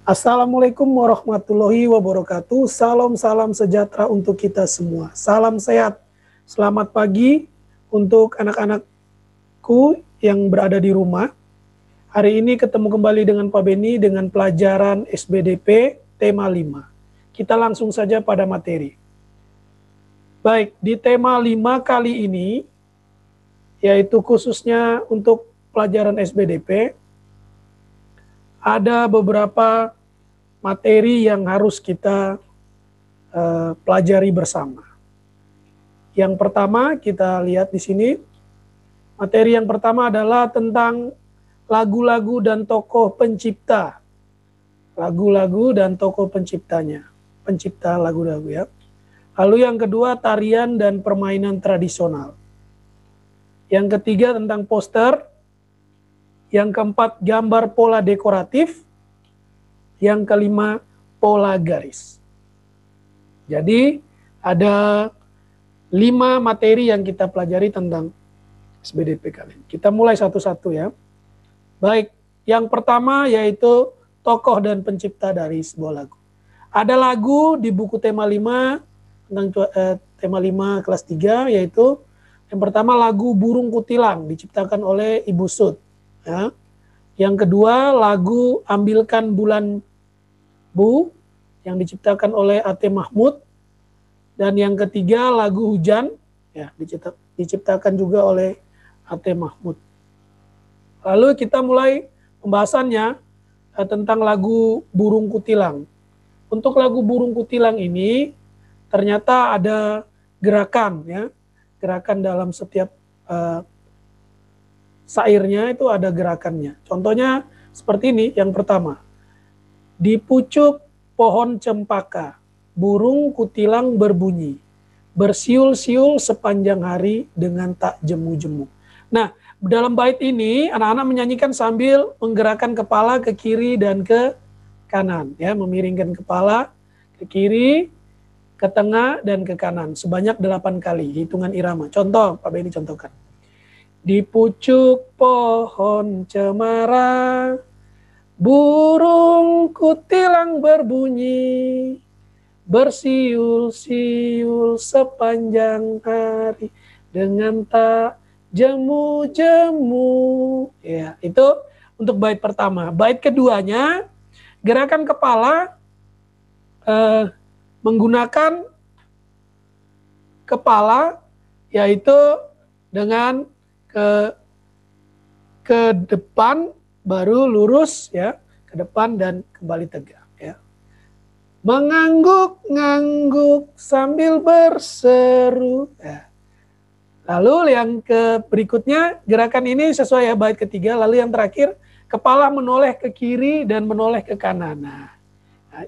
Assalamualaikum warahmatullahi wabarakatuh. Salam sejahtera untuk kita semua. Salam sehat. Selamat pagi untuk anak-anakku yang berada di rumah. Hari ini ketemu kembali dengan Pak Beni dengan pelajaran SBDP tema 5. Kita langsung saja pada materi. Baik, di tema 5 kali ini, yaitu khususnya untuk pelajaran SBDP, ada beberapa materi yang harus kita pelajari bersama. Yang pertama kita lihat di sini, materi yang pertama adalah tentang lagu-lagu dan tokoh pencipta. Lagu-lagu dan tokoh penciptanya, pencipta lagu-lagu ya. Lalu yang kedua tarian dan permainan tradisional. Yang ketiga tentang poster. Yang keempat gambar pola dekoratif. Yang kelima, pola garis. Jadi, ada 5 materi yang kita pelajari tentang SBDP kali ini. Kita mulai satu-satu ya. Baik, yang pertama yaitu tokoh dan pencipta dari sebuah lagu. Ada lagu di buku tema 5, tentang tema 5 kelas 3, yaitu yang pertama lagu Burung Kutilang, diciptakan oleh Ibu Sud. Ya. Yang kedua lagu Ambilkan Bulan Bu yang diciptakan oleh A.T. Mahmud, dan yang ketiga lagu Hujan ya diciptakan juga oleh A.T. Mahmud. Lalu kita mulai pembahasannya tentang lagu Burung Kutilang. Untuk lagu Burung Kutilang ini ternyata ada gerakan ya, gerakan dalam setiap syairnya itu ada gerakannya. Contohnya seperti ini, yang pertama. Di pucuk pohon cempaka, burung kutilang berbunyi, bersiul-siul sepanjang hari dengan tak jemu-jemu. Nah, dalam bait ini anak-anak menyanyikan sambil menggerakkan kepala ke kiri dan ke kanan, ya, memiringkan kepala ke kiri, ke tengah dan ke kanan sebanyak 8 kali hitungan irama. Contoh, Pak Beni contohkan. Di pucuk pohon cemara, burung kutilang berbunyi, bersiul-siul sepanjang hari dengan tak jemu-jemu. Ya, itu untuk bait pertama. Bait keduanya, gerakan kepala menggunakan kepala, yaitu dengan ke depan baru lurus ya, ke depan dan kembali tegak ya. Mengangguk-ngangguk sambil berseru ya. Lalu yang berikutnya gerakan ini sesuai ya bait ketiga. Lalu yang terakhir kepala menoleh ke kiri dan menoleh ke kanan. Nah,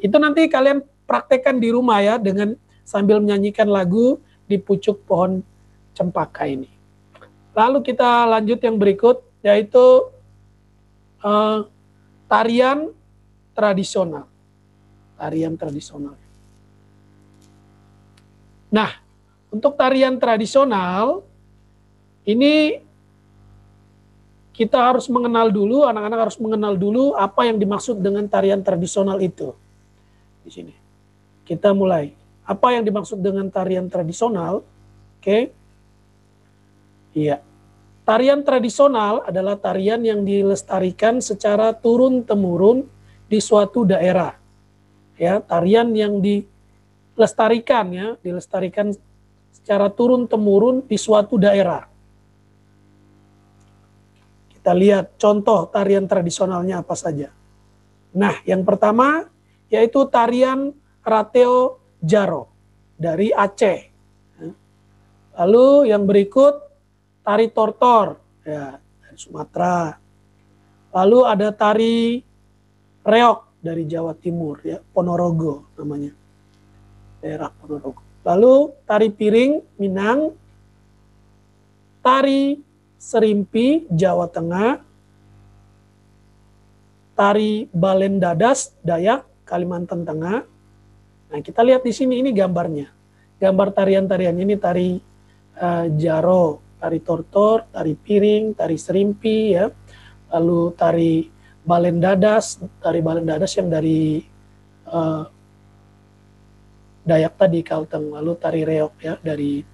itu nanti kalian praktekkan di rumah ya dengan sambil menyanyikan lagu Di Pucuk Pohon Cempaka ini. Lalu kita lanjut yang berikut, yaitu tarian tradisional. Tarian tradisional. Nah, untuk tarian tradisional, ini kita harus mengenal dulu, anak-anak harus mengenal dulu apa yang dimaksud dengan tarian tradisional itu. Di sini. Kita mulai. Apa yang dimaksud dengan tarian tradisional? Oke. Iya. Tarian tradisional adalah tarian yang dilestarikan secara turun-temurun di suatu daerah. Ya, tarian yang dilestarikan ya, dilestarikan secara turun-temurun di suatu daerah. Kita lihat contoh tarian tradisionalnya apa saja. Nah, yang pertama yaitu tarian Rateo Jaro dari Aceh. Lalu yang berikut tari tortor ya dari Sumatera. Lalu ada tari reok dari Jawa Timur ya, Ponorogo namanya. Daerah Ponorogo. Lalu tari piring Minang, tari serimpi Jawa Tengah, tari balen dadas Dayak Kalimantan Tengah. Nah, kita lihat di sini ini gambarnya. Gambar tarian-tarian ini tari jaro, tari tortor, tari piring, tari serimpi ya. Lalu tari Balen Dadas, yang dari Dayak tadi, Kalteng, lalu tari reog ya dari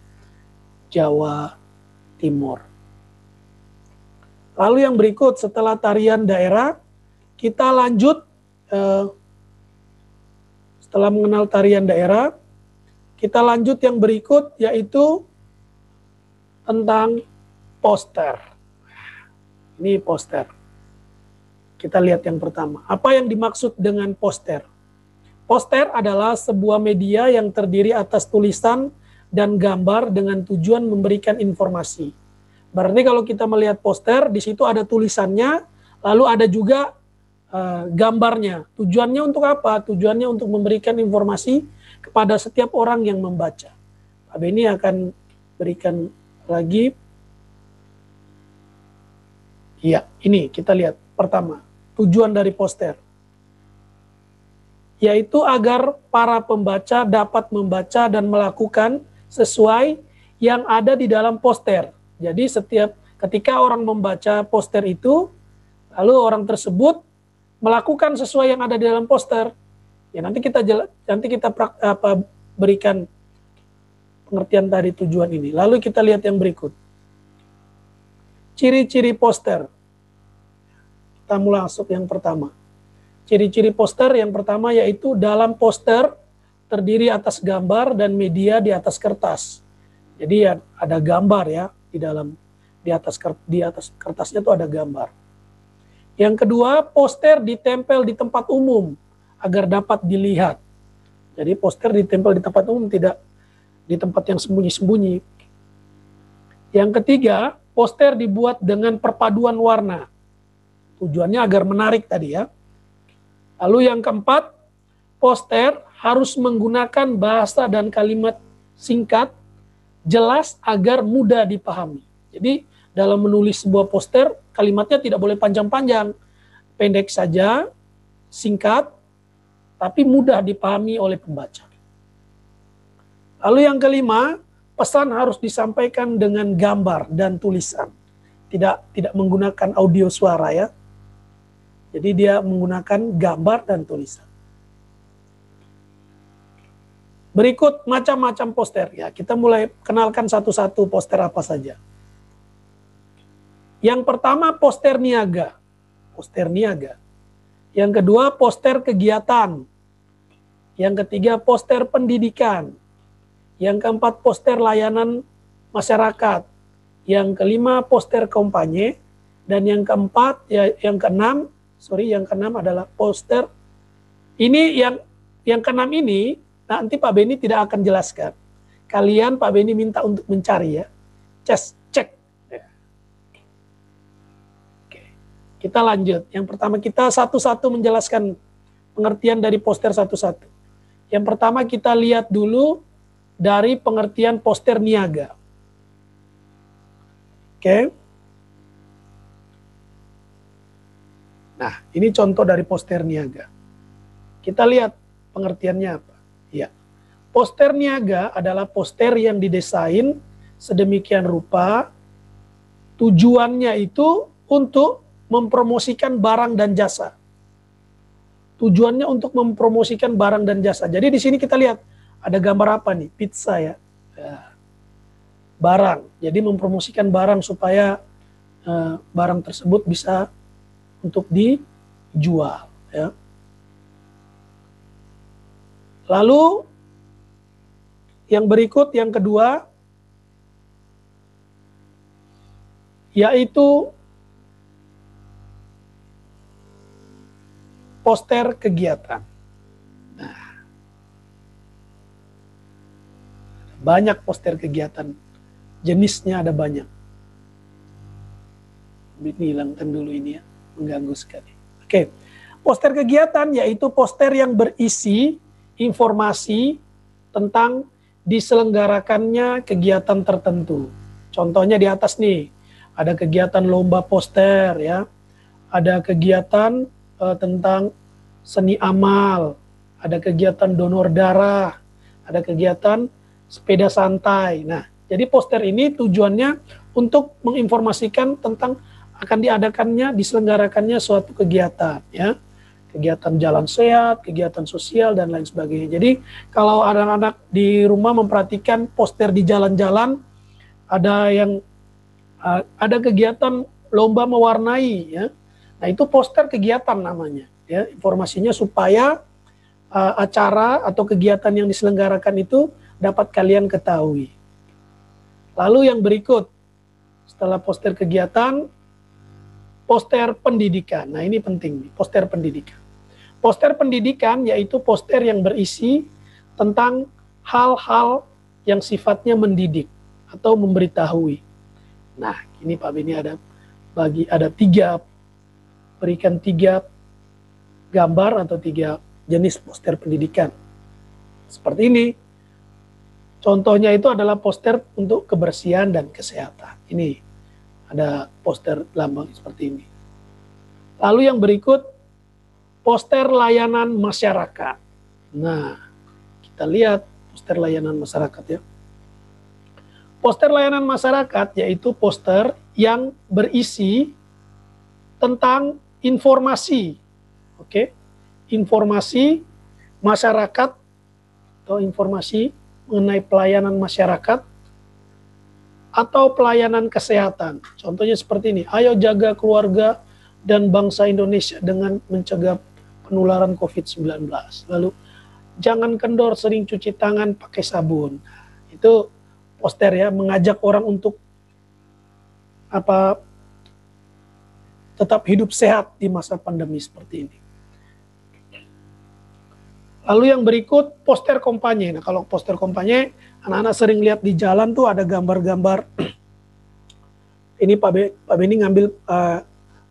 Jawa Timur. Lalu yang berikut setelah tarian daerah, kita lanjut setelah mengenal tarian daerah, kita lanjut yang berikut yaitu tentang poster. Ini poster. Kita lihat yang pertama. Apa yang dimaksud dengan poster? Poster adalah sebuah media yang terdiri atas tulisan dan gambar dengan tujuan memberikan informasi. Berarti kalau kita melihat poster, di situ ada tulisannya, lalu ada juga gambarnya. Tujuannya untuk apa? Tujuannya untuk memberikan informasi kepada setiap orang yang membaca. Pak Beni akan berikan lagi. Ya, ini kita lihat pertama. Tujuan dari poster, yaitu agar para pembaca dapat membaca dan melakukan sesuai yang ada di dalam poster. Jadi ketika orang membaca poster itu, lalu orang tersebut melakukan sesuai yang ada di dalam poster. Ya nanti kita berikan pengertian tadi tujuan ini. Lalu kita lihat yang berikut. Ciri-ciri poster. Kita mulai masuk yang pertama. Ciri-ciri poster yang pertama yaitu dalam poster terdiri atas gambar dan media di atas kertas. Jadi ada gambar ya di atas kertasnya itu ada gambar. Yang kedua, poster ditempel di tempat umum agar dapat dilihat. Jadi poster ditempel di tempat umum, tidak di tempat yang sembunyi-sembunyi. Yang ketiga, poster dibuat dengan perpaduan warna. Tujuannya agar menarik tadi ya. Lalu yang keempat, poster harus menggunakan bahasa dan kalimat singkat, jelas agar mudah dipahami. Jadi dalam menulis sebuah poster, kalimatnya tidak boleh panjang-panjang. Pendek saja, singkat, tapi mudah dipahami oleh pembaca. Lalu yang kelima, pesan harus disampaikan dengan gambar dan tulisan. Tidak menggunakan audio suara ya. Jadi dia menggunakan gambar dan tulisan. Berikut macam-macam poster ya. Kita mulai kenalkan satu-satu poster apa saja. Yang pertama poster niaga. Poster niaga. Yang kedua poster kegiatan. Yang ketiga poster pendidikan. Yang keempat poster layanan masyarakat. Yang kelima poster kampanye. Dan yang keempat yang keenam adalah poster. Ini yang keenam ini nanti Pak Beni tidak akan jelaskan. Kalian Pak Beni minta untuk mencari ya. Cek. Oke. Kita lanjut. Yang pertama kita satu-satu menjelaskan pengertian dari poster satu-satu. Yang pertama kita lihat dulu dari pengertian poster niaga. Oke. Nah, ini contoh dari poster niaga. Kita lihat pengertiannya apa. Ya. Poster niaga adalah poster yang didesain sedemikian rupa, tujuannya itu untuk mempromosikan barang dan jasa. Tujuannya untuk mempromosikan barang dan jasa. Jadi di sini kita lihat ada gambar apa nih? Pizza ya. Barang. Jadi mempromosikan barang supaya barang tersebut bisa untuk dijual ya. Lalu yang berikut yang kedua yaitu poster kegiatan. Nah, banyak poster kegiatan, jenisnya ada banyak. Ini hilangkan dulu ini ya, mengganggu sekali. Oke, poster kegiatan yaitu poster yang berisi informasi tentang diselenggarakannya kegiatan tertentu. Contohnya di atas nih, ada kegiatan lomba poster ya, ada kegiatan tentang seni amal, ada kegiatan donor darah, ada kegiatan sepeda santai. Nah, jadi poster ini tujuannya untuk menginformasikan tentang akan diselenggarakannya suatu kegiatan, ya, kegiatan jalan sehat, kegiatan sosial dan lain sebagainya. Jadi kalau anak-anak di rumah memperhatikan poster di jalan-jalan, ada kegiatan lomba mewarnai, ya. Nah itu poster kegiatan namanya, ya, informasinya supaya acara atau kegiatan yang diselenggarakan itu dapat kalian ketahui. Lalu yang berikut, setelah poster kegiatan, poster pendidikan. Nah ini penting nih, poster pendidikan. Poster pendidikan yaitu poster yang berisi tentang hal-hal yang sifatnya mendidik atau memberitahui. Nah ini Pak Beni berikan tiga gambar atau 3 jenis poster pendidikan. Seperti ini. Contohnya itu adalah poster untuk kebersihan dan kesehatan. Ini ada poster lambang seperti ini. Lalu yang berikut, poster layanan masyarakat. Nah, kita lihat poster layanan masyarakat, ya. Poster layanan masyarakat yaitu poster yang berisi tentang informasi, oke, informasi masyarakat atau informasi mengenai pelayanan masyarakat atau pelayanan kesehatan. Contohnya seperti ini, ayo jaga keluarga dan bangsa Indonesia dengan mencegah penularan COVID-19. Lalu, jangan kendor, sering cuci tangan pakai sabun. Itu poster, ya, mengajak orang untuk tetap hidup sehat di masa pandemi seperti ini. Lalu yang berikut, poster kampanye. Nah, kalau poster kampanye, anak-anak sering lihat di jalan tuh ada gambar-gambar. Ini Pak Beni ngambil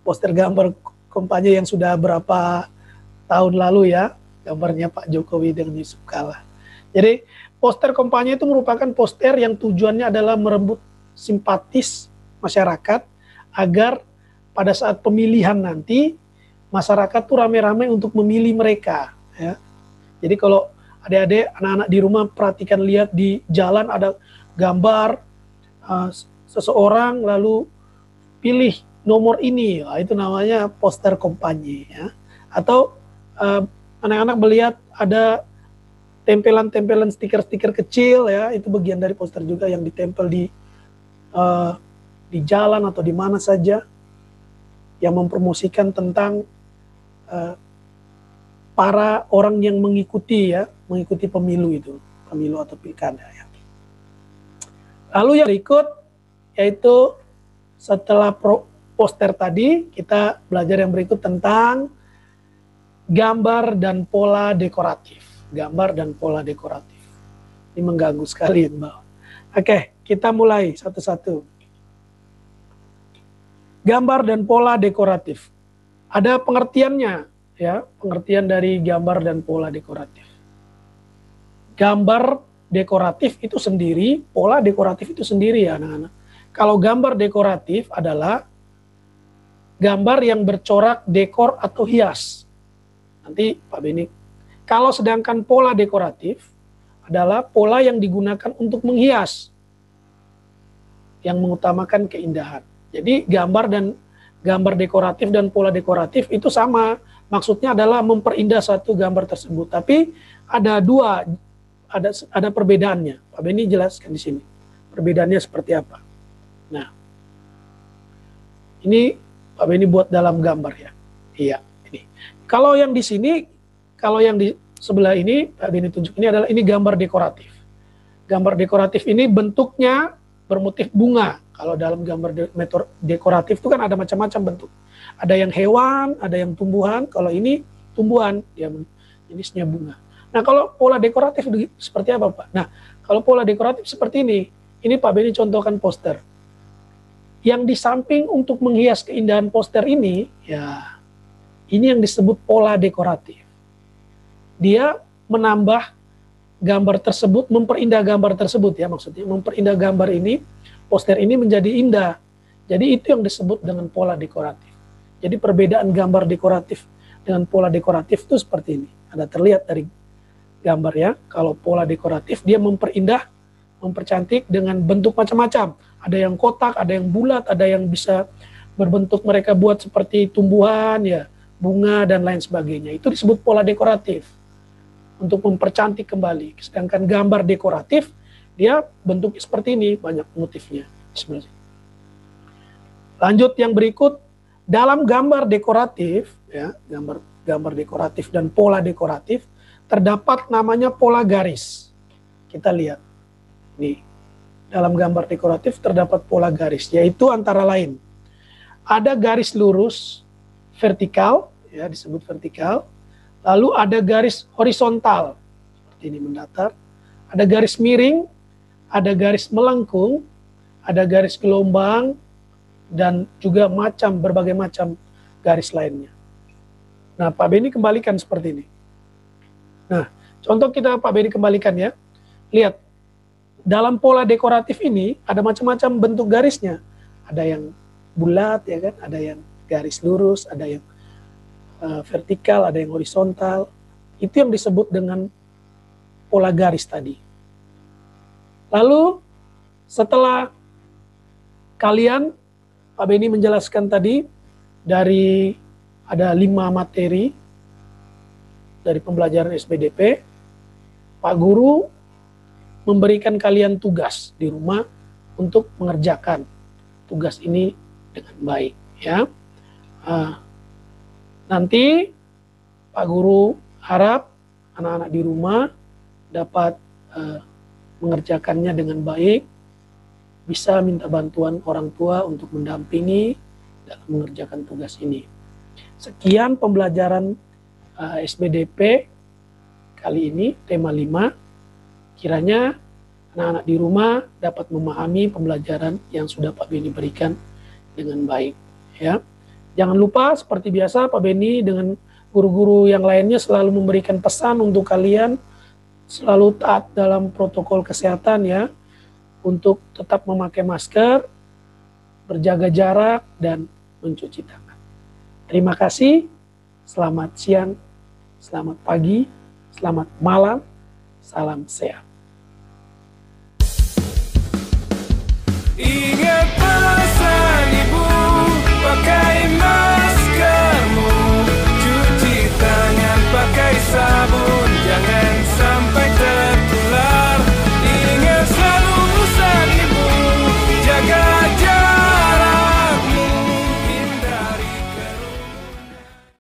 poster gambar kampanye yang sudah berapa tahun lalu, ya. Gambarnya Pak Jokowi dengan Yusuf Kala. Jadi, poster kampanye itu merupakan poster yang tujuannya adalah merembut simpatis masyarakat agar pada saat pemilihan nanti, masyarakat tuh rame-rame untuk memilih mereka, ya. Jadi kalau adik-adik, anak-anak di rumah perhatikan, lihat di jalan ada gambar seseorang lalu pilih nomor ini, itu namanya poster kampanye, ya. Atau anak-anak melihat ada tempelan-tempelan stiker-stiker kecil, ya, itu bagian dari poster juga yang ditempel di jalan atau di mana saja yang mempromosikan tentang para orang yang mengikuti pemilu itu, pemilu atau pilkada, ya. Lalu yang berikut yaitu setelah poster tadi, kita belajar yang berikut tentang gambar dan pola dekoratif. Gambar dan pola dekoratif. Ini mengganggu sekali, Mbak. Oke, kita mulai satu-satu. Gambar dan pola dekoratif. Ada pengertiannya, ya, pengertian dari gambar dan pola dekoratif. Gambar dekoratif itu sendiri, pola dekoratif itu sendiri, ya anak-anak. Kalau gambar dekoratif adalah gambar yang bercorak dekor atau hias. Nanti Pak Beni. Kalau sedangkan pola dekoratif adalah pola yang digunakan untuk menghias, yang mengutamakan keindahan. Jadi gambar dekoratif dan pola dekoratif itu sama. Maksudnya adalah memperindah satu gambar tersebut. Tapi ada perbedaannya. Pak Beni jelaskan di sini. Perbedaannya seperti apa. Nah, ini Pak Beni buat dalam gambar, ya. Iya, ini. Kalau yang di sini, kalau yang di sebelah ini, Pak Beni tunjuk ini adalah ini gambar dekoratif. Gambar dekoratif ini bentuknya bermotif bunga. Kalau dalam gambar dekoratif itu kan ada macam-macam bentuk. Ada yang hewan, ada yang tumbuhan. Kalau ini tumbuhan, dia jenisnya bunga. Nah, kalau pola dekoratif seperti apa, Pak? Nah, kalau pola dekoratif seperti ini Pak Beni contohkan poster. Yang di samping untuk menghias keindahan poster ini, ya, ini yang disebut pola dekoratif. Dia menambah gambar tersebut, memperindah gambar tersebut, ya, maksudnya memperindah gambar ini, poster ini menjadi indah. Jadi itu yang disebut dengan pola dekoratif. Jadi perbedaan gambar dekoratif dengan pola dekoratif itu seperti ini. Ada terlihat dari gambar, ya. Kalau pola dekoratif dia memperindah, mempercantik dengan bentuk macam-macam. Ada yang kotak, ada yang bulat, ada yang bisa berbentuk mereka buat seperti tumbuhan, ya, bunga dan lain sebagainya. Itu disebut pola dekoratif untuk mempercantik kembali. Sedangkan gambar dekoratif dia bentuknya seperti ini, banyak motifnya. Sebenarnya. Lanjut yang berikut, dalam gambar dekoratif, ya, gambar dekoratif dan pola dekoratif terdapat namanya pola garis. Kita lihat nih, dalam gambar dekoratif terdapat pola garis, yaitu antara lain ada garis lurus vertikal, ya, disebut vertikal. Lalu ada garis horizontal, seperti ini mendatar. Ada garis miring, ada garis melengkung, ada garis gelombang, dan juga berbagai macam garis lainnya. Nah, Pak Beni kembalikan seperti ini. Nah, contoh kita Pak Beni kembalikan ya. Lihat, dalam pola dekoratif ini ada macam-macam bentuk garisnya. Ada yang bulat, ya kan? Ada yang garis lurus, ada yang vertikal, ada yang horizontal. Itu yang disebut dengan pola garis tadi. Lalu setelah kalian, Pak Beni menjelaskan tadi dari ada 5 materi dari pembelajaran SBDP, Pak Guru memberikan kalian tugas di rumah untuk mengerjakan tugas ini dengan baik, ya. Nanti Pak Guru harap anak-anak di rumah dapat mengerjakannya dengan baik, bisa minta bantuan orang tua untuk mendampingi dalam mengerjakan tugas ini. Sekian pembelajaran SBDP kali ini, tema 5. Kiranya anak-anak di rumah dapat memahami pembelajaran yang sudah Pak Beni berikan dengan baik, ya. Jangan lupa seperti biasa Pak Beni dengan guru-guru yang lainnya selalu memberikan pesan untuk kalian selalu taat dalam protokol kesehatan, ya, untuk tetap memakai masker, berjaga jarak, dan mencuci tangan. Terima kasih, selamat siang, selamat pagi, selamat malam, salam sehat. Ingat pesan ibu, pakai